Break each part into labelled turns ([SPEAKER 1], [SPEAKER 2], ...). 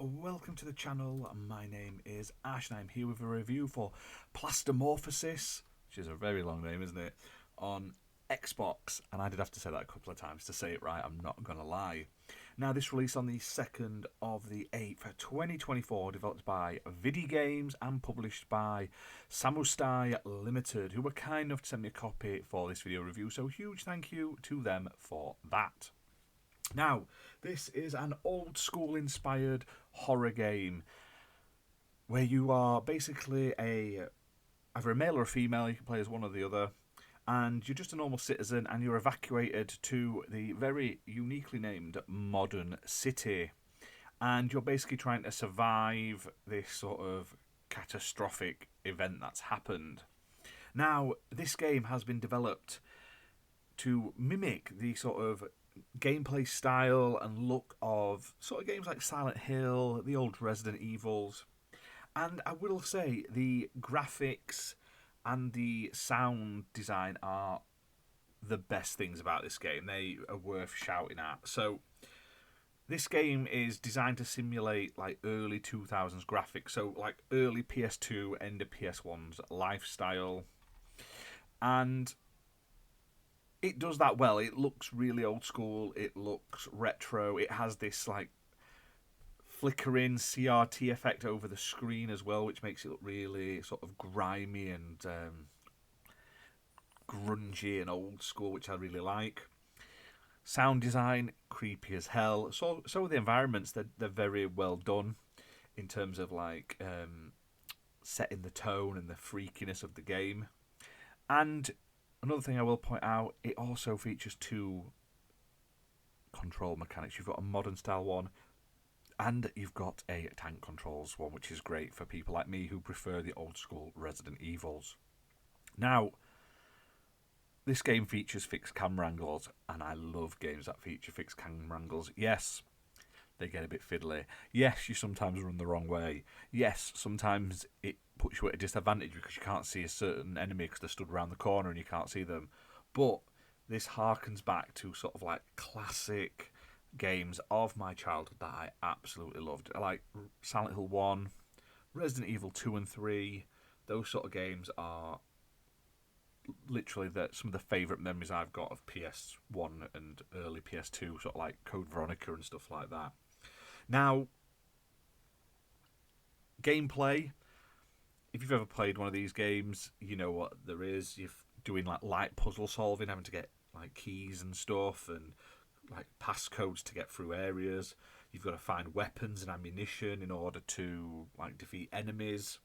[SPEAKER 1] welcome to the channel. My name is Ash and I'm here with a review for Plastomorphosis, which is a very long name, isn't it, on Xbox. And I did have to say that a couple of times to say it right, I'm not going to lie. Now, this released on the 2nd of the 8th, 2024, developed by Vidi Games and published by Samustai Limited, who were kind enough to send me a copy for this video review, so huge thank you to them for that. Now, this is an old school inspired horror game where you are basically either a male or a female, you can play as one or the other, and you're just a normal citizen and you're evacuated to the very uniquely named modern city. And you're basically trying to survive this sort of catastrophic event that's happened. Now, this game has been developed to mimic the sort of gameplay style and look of sort of games like Silent Hill, the old Resident Evils. And I will say the graphics and the sound design are the best things about this game. They are worth shouting at. So this game is designed to simulate like early 2000s graphics, so like early PS2, end of PS1's lifestyle. And it does that well. It looks really old school. It looks retro. It has this like flickering CRT effect over the screen as well, which makes it look really sort of grimy and grungy and old school, which I really like. Sound design, creepy as hell. So are the environments. They're very well done in terms of like setting the tone and the freakiness of the game. And another thing I will point out, it also features two control mechanics. You've got a modern style one, and you've got a tank controls one, which is great for people like me who prefer the old school Resident Evils. Now, this game features fixed camera angles, and I love games that feature fixed camera angles. Yes, they get a bit fiddly. Yes, you sometimes run the wrong way. Yes, sometimes it puts you at a disadvantage because you can't see a certain enemy because they're stood around the corner and you can't see them. But this harkens back to sort of like classic games of my childhood that I absolutely loved. Like Silent Hill 1, Resident Evil 2 and 3. Those sort of games are literally some of the favourite memories I've got of PS1 and early PS2, sort of like Code Veronica and stuff like that. Now, gameplay, if you've ever played one of these games, you know what there is. You're doing like light puzzle solving, having to get like keys and stuff and like passcodes to get through areas. You've got to find weapons and ammunition in order to like defeat enemies.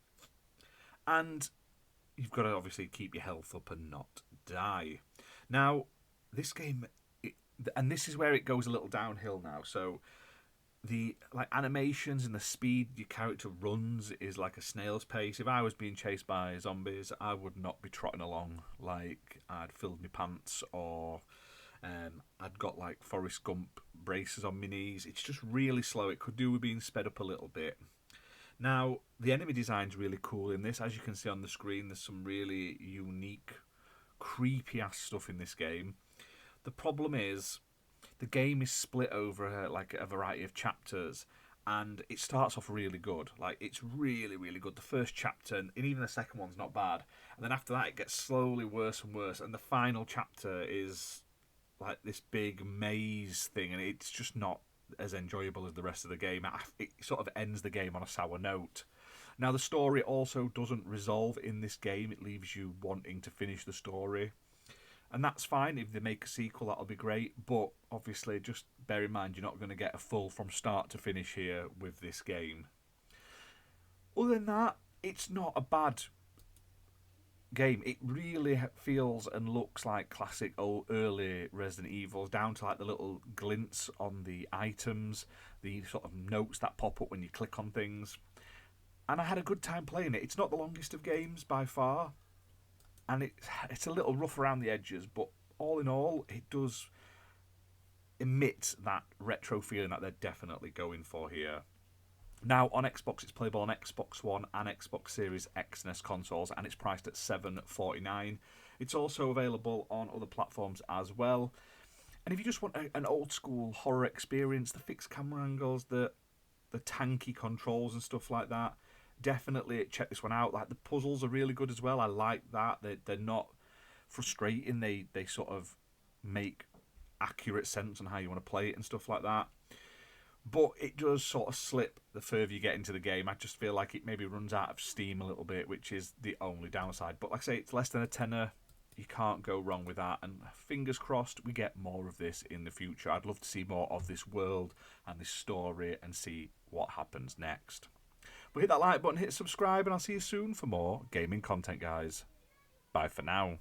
[SPEAKER 1] And you've got to obviously keep your health up and not die. Now, this game, and this is where it goes a little downhill now. So the like animations and the speed your character runs is like a snail's pace. If I was being chased by zombies, I would not be trotting along like I'd filled my pants or I'd got like Forrest Gump braces on my knees. It's just really slow. It could do with being sped up a little bit. Now, the enemy design's really cool in this. As you can see on the screen, there's some really unique, creepy-ass stuff in this game. The problem is, the game is split over like a variety of chapters, and it starts off really good. Like, it's really, really good. The first chapter, and even the second one's not bad. And then after that, it gets slowly worse and worse, and the final chapter is like this big maze thing, and it's just not as enjoyable as the rest of the game. It sort of ends the game on a sour note. Now, the story also doesn't resolve in this game. It leaves you wanting to finish the story. And that's fine. If they make a sequel, that'll be great. But obviously, just bear in mind, you're not going to get a full from start to finish here with this game. Other than that, it's not a bad game. It really feels and looks like classic old early Resident Evils, down to like the little glints on the items, the sort of notes that pop up when you click on things. And I had a good time playing it. It's not the longest of games by far, and it's a little rough around the edges, but all in all, it does emit that retro feeling that they're definitely going for here. Now, on Xbox, it's playable on Xbox One and Xbox Series X and S consoles, and it's priced at $7.49. It's also available on other platforms as well. And if you just want an old school horror experience, the fixed camera angles, the the tanky controls and stuff like that. Definitely check this one out. Like the puzzles are really good as well. I like that. They're not frustrating. They sort of make accurate sense on how you want to play it and stuff like that. But it does sort of slip the further you get into the game. I just feel like it maybe runs out of steam a little bit, which is the only downside. But like I say, it's less than a tenner. You can't go wrong with that. And fingers crossed we get more of this in the future. I'd love to see more of this world and this story and see what happens next. But hit that like button, hit subscribe, and I'll see you soon for more gaming content, guys. Bye for now.